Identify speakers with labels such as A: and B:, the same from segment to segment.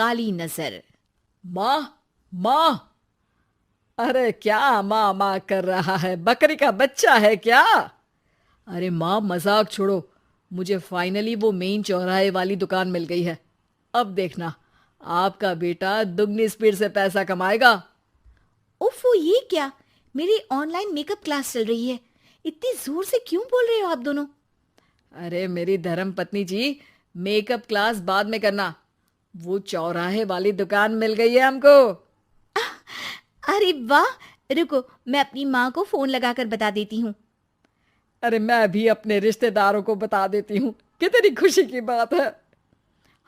A: काली नजर।
B: माँ, माँ। अरे क्या माँ माँ कर रहा है? बकरी का बच्चा है क्या? अरे माँ, मजाक छोड़ो। मुझे फाइनली वो मेन चौराहे वाली दुकान मिल गई है। अब देखना, आपका बेटा दुगनी स्पीड से पैसा कमाएगा।
A: उफ़, ये क्या? मेरी ऑनलाइन मेकअप क्लास चल रही है। इतनी जोर से क्यों बोल रहे हो आप दोनों?
B: अरे मेरी धर्म पत्नी जी, मेकअप क्लास बाद में करना। वो चौराहे वाली दुकान मिल गई है हमको।
A: अरे वाह! रुको, मैं अपनी माँ को फोन लगाकर बता देती हूँ।
B: अरे मैं भी अपने रिश्तेदारों को बता देती हूँ। कितनी खुशी की बात है।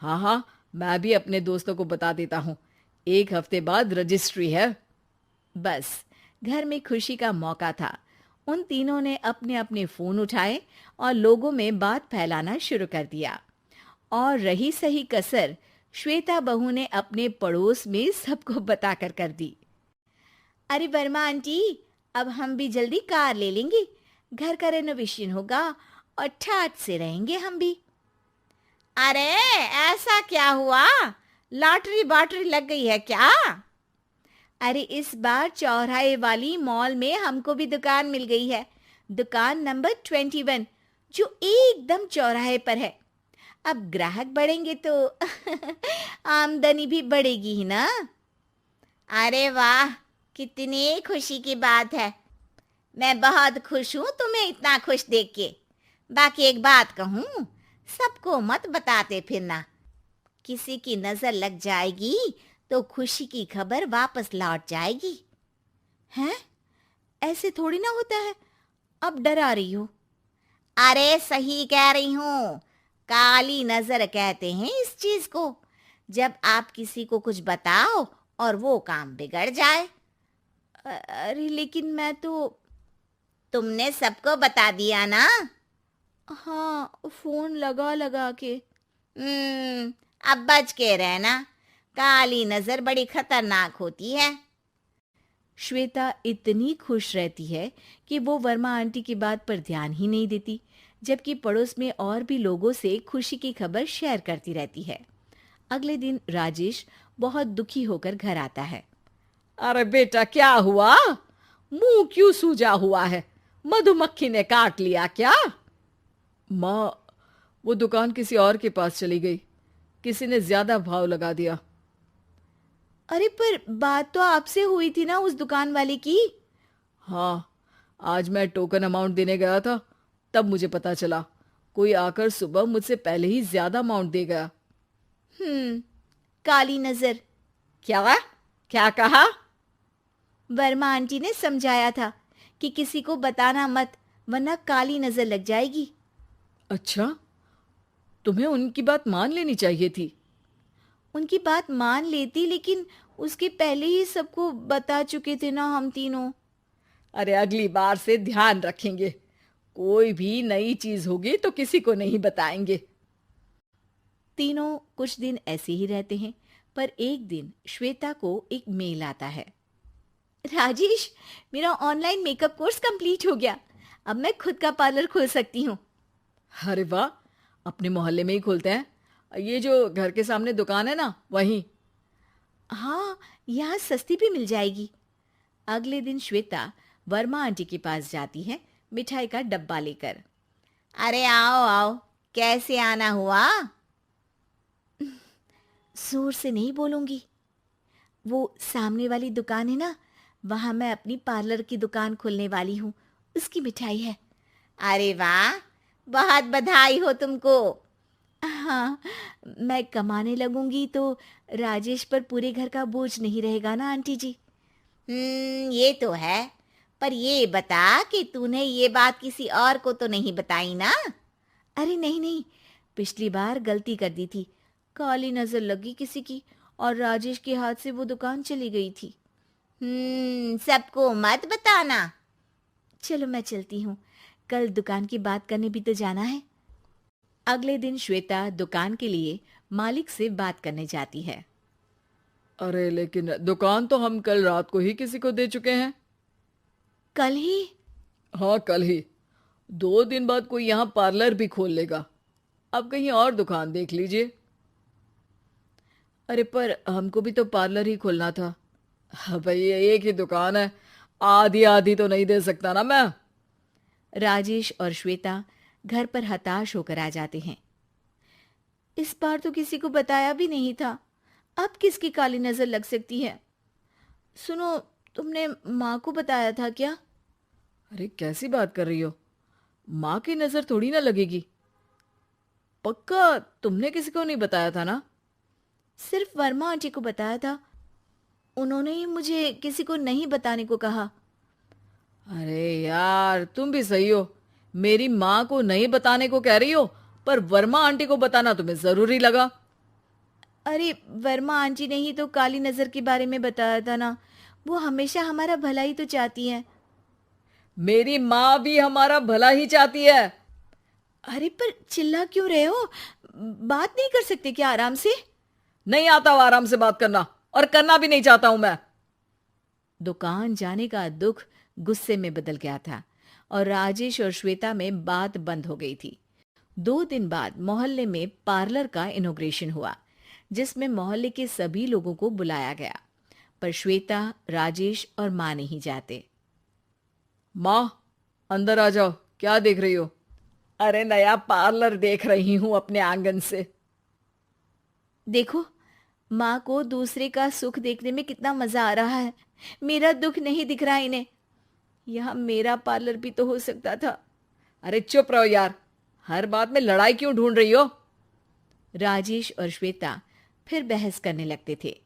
B: हाँ हाँ, मैं भी अपने दोस्तों को बता देता हूँ। 1 हफ्ते बाद रजिस्ट्री है।
A: बस, घर में खुशी का मौका था। उन तीनों ने अपने अपने फोन उठाए और लोगों में बात फैलाना शुरू कर दिया। और रही सही कसर श्वेता बहू ने अपने पड़ोस में सबको बताकर कर दी। अरे वर्मा आंटी, अब हम भी जल्दी कार ले लेंगे। घर का रेनोवेशन होगा और ठाट से रहेंगे हम भी। अरे, ऐसा क्या हुआ? लॉटरी बाटरी लग गई है क्या? अरे, इस बार चौराहे वाली मॉल में हमको भी दुकान मिल गई है। दुकान नंबर 21, जो एकदम चौराहे पर है। अब ग्राहक बढ़ेंगे तो आमदनी भी बढ़ेगी ही ना। अरे वाह, कितनी खुशी की बात है। मैं बहुत खुश हूँ तुम्हें इतना खुश देख के। बाकी एक बात कहूँ, सबको मत बताते फिरना। किसी की नजर लग जाएगी तो खुशी की खबर वापस लौट जाएगी। हैं? ऐसे थोड़ी ना होता है। अब डरा रही हो। अरे सही कह रही हूँ। काली नजर कहते हैं इस चीज को, जब आप किसी को कुछ बताओ और वो काम बिगड़ जाए। अरे लेकिन मैं तो। तुमने सबको बता दिया ना? हाँ, फोन लगा लगा के। अब बच के रहना। काली नजर बड़ी खतरनाक होती है। श्वेता इतनी खुश रहती है कि वो वर्मा आंटी की बात पर ध्यान ही नहीं देती, जबकि पड़ोस में और भी लोगों से खुशी की खबर शेयर करती रहती है। अगले दिन राजेश बहुत दुखी होकर घर आता है।
B: अरे बेटा, क्या हुआ? मुंह क्यों सूजा हुआ है? मधुमक्खी ने काट लिया क्या? माँ, वो दुकान किसी और के पास चली गई। किसी ने ज्यादा भाव लगा दिया।
A: अरे पर बात तो आपसे हुई थी ना उस दुकान वाले की।
B: हाँ, आज मैं टोकन अमाउंट देने गया था, तब मुझे पता चला। कोई आकर सुबह मुझसे पहले ही ज्यादा अमाउंट दे गया।
A: काली नजर।
B: क्या? क्या कहा?
A: वर्मा आंटी ने समझाया था कि किसी को बताना मत, वरना काली नजर लग जाएगी।
B: अच्छा, तुम्हें उनकी बात मान लेनी चाहिए थी।
A: उनकी बात मान लेती, लेकिन उसके पहले ही सबको बता चुके थे ना हम तीनों।
B: अरे अगली बार से ध्यान रखेंगे। कोई भी नई चीज होगी तो किसी को नहीं बताएंगे।
A: तीनों कुछ दिन ऐसे ही रहते हैं, पर एक दिन श्वेता को एक मेल आता है। राजेश, मेरा ऑनलाइन मेकअप कोर्स कंप्लीट हो गया। अब मैं खुद का पार्लर खोल सकती हूँ।
B: अरे वाह, अपने मोहल्ले में ही खोलते हैं। ये जो घर के सामने दुकान है ना, वहीं।
A: हाँ, यहाँ सस्ती भी मिल जाएगी। अगले दिन श्वेता वर्मा आंटी के पास जाती है, मिठाई का डब्बा लेकर। अरे आओ आओ, कैसे आना हुआ? जोर से नहीं बोलूंगी। वो सामने वाली दुकान है ना, वहां मैं अपनी पार्लर की दुकान खोलने वाली हूँ। उसकी मिठाई है। अरे वाह, बहुत बधाई हो तुमको। हाँ, मैं कमाने लगूंगी तो राजेश पर पूरे घर का बोझ नहीं रहेगा ना आंटी जी। ये तो है। पर ये बता कि तूने ये बात किसी और को तो नहीं बताई ना? अरे नहीं नहीं, पिछली बार गलती कर दी थी। काली नजर लगी किसी की और राजेश के हाथ से वो दुकान चली गई थी। सबको मत बताना। चलो मैं चलती हूँ, कल दुकान की बात करने भी तो जाना है। अगले दिन श्वेता दुकान के लिए मालिक से बात करने जाती है।
B: अरे लेकिन दुकान तो हम कल रात को ही किसी को दे चुके हैं।
A: कल ही?
B: हाँ, कल ही। 2 दिन बाद कोई यहाँ पार्लर भी खोल लेगा। अब कहीं और दुकान देख लीजिए। अरे पर हमको भी तो पार्लर ही खोलना था। हाँ भाई, ये एक ही दुकान है, आधी आधी तो नहीं दे सकता ना मैं।
A: राजेश और श्वेता घर पर हताश होकर आ जाते हैं। इस बार तो किसी को बताया भी नहीं था, अब किसकी काली नजर लग सकती है। सुनो, तुमने माँ को बताया था क्या?
B: अरे कैसी बात कर रही हो, माँ की नजर थोड़ी ना लगेगी। पक्का तुमने किसी को नहीं बताया था ना?
A: सिर्फ वर्मा आंटी को बताया था, उन्होंने ही मुझे किसी को नहीं बताने को कहा।
B: अरे यार, तुम भी सही हो। मेरी माँ को नहीं बताने को कह रही हो, पर वर्मा आंटी को बताना तुम्हें जरूरी लगा।
A: अरे वर्मा आंटी ने ही तो काली नजर के बारे में बताया था ना, वो हमेशा हमारा भला ही तो चाहती है।
B: मेरी माँ भी हमारा भला ही चाहती है।
A: अरे पर चिल्ला क्यों रहे हो? बात नहीं कर सकते क्या आराम से?
B: नहीं आता वो आराम से बात करना, और करना भी नहीं चाहता हूं मैं।
A: दुकान जाने का दुख गुस्से में बदल गया था और राजेश और श्वेता में बात बंद हो गई थी। 2 दिन बाद मोहल्ले में पार्लर का इनॉग्रेशन हुआ, जिसमें मोहल्ले के सभी लोगों को बुलाया गया, पर श्वेता, राजेश और माँ नहीं जाते।
B: माँ, अंदर आ जाओ, क्या देख रही हो? अरे नया पार्लर देख रही हूं अपने आंगन से।
A: देखो, माँ को दूसरे का सुख देखने में कितना मजा आ रहा है, मेरा दुख नहीं दिख रहा इन्हें। यहाँ मेरा पार्लर भी तो हो सकता था।
B: अरे चुप रहो यार, हर बात में लड़ाई क्यों ढूंढ रही हो?
A: राजेश और श्वेता फिर बहस करने लगते थे।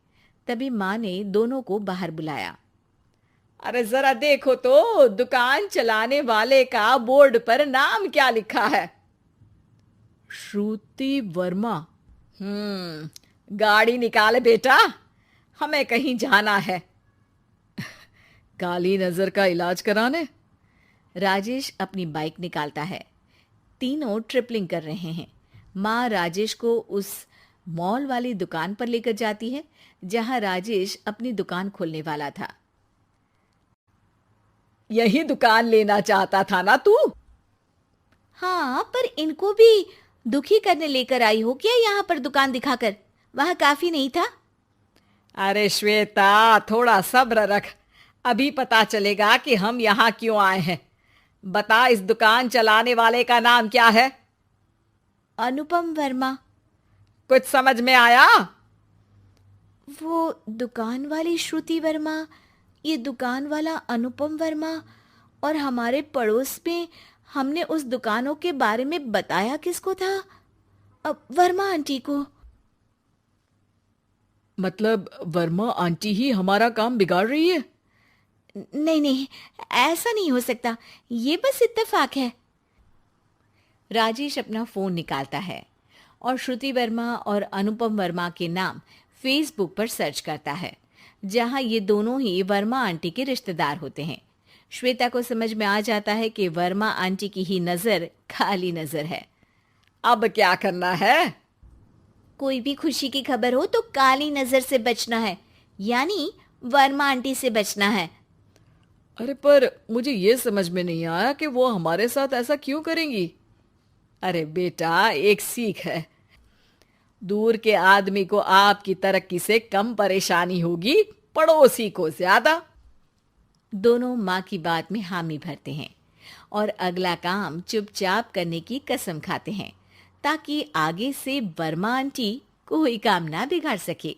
A: तभी माँ ने दोनों को बाहर बुलाया।
B: अरे जरा देखो तो, दुकान चलाने वाले का बोर्ड पर नाम क्या लिखा है? श्रुति वर्मा। गाड़ी निकाले बेटा, हमें कहीं जाना है। काली नजर का इलाज कराने?
A: राजेश अपनी बाइक निकालता है। तीनों ट्रिपलिंग कर रहे हैं। माँ राजेश को उस मॉल वाली दुकान पर लेकर जाती है जहां राजेश अपनी दुकान खोलने वाला था।
B: यही दुकान लेना चाहता था ना तू?
A: हाँ, पर इनको भी दुखी करने लेकर आई हो क्या यहाँ पर दुकान दिखाकर? वहां काफी नहीं था?
B: अरे श्वेता, थोड़ा सब्र रख, अभी पता चलेगा कि हम यहाँ क्यों आए हैं। बता, इस दुकान चलाने वाले का नाम क्या है?
A: अनुपम वर्मा।
B: कुछ समझ में आया?
A: वो दुकान वाली श्रुति वर्मा, ये दुकान वाला अनुपम वर्मा, और हमारे पड़ोस में हमने उस दुकानों के बारे में बताया किसको था? अब वर्मा आंटी को।
B: मतलब वर्मा आंटी ही हमारा काम बिगाड़ रही है?
A: नहीं नहीं, ऐसा नहीं हो सकता, ये बस इत्तेफाक है। राजेश अपना फोन निकालता है और श्रुति वर्मा और अनुपम वर्मा के नाम फेसबुक पर सर्च करता है, जहां ये दोनों ही वर्मा आंटी के रिश्तेदार होते हैं। श्वेता को समझ में आ जाता है कि वर्मा आंटी की ही नजर काली नजर है।
B: अब क्या करना है?
A: कोई भी खुशी की खबर हो तो काली नजर से बचना है, यानी वर्मा आंटी से बचना है।
B: अरे पर मुझे ये समझ में नहीं आया कि वो हमारे साथ ऐसा क्यों करेंगी। अरे बेटा, एक सीख है, दूर के आदमी को आपकी तरक्की से कम परेशानी होगी, पड़ोसी को ज्यादा।
A: दोनों माँ की बात में हामी भरते हैं और अगला काम चुपचाप करने की कसम खाते हैं, ताकि आगे से वर्मा आंटी कोई काम ना बिगाड़ सके।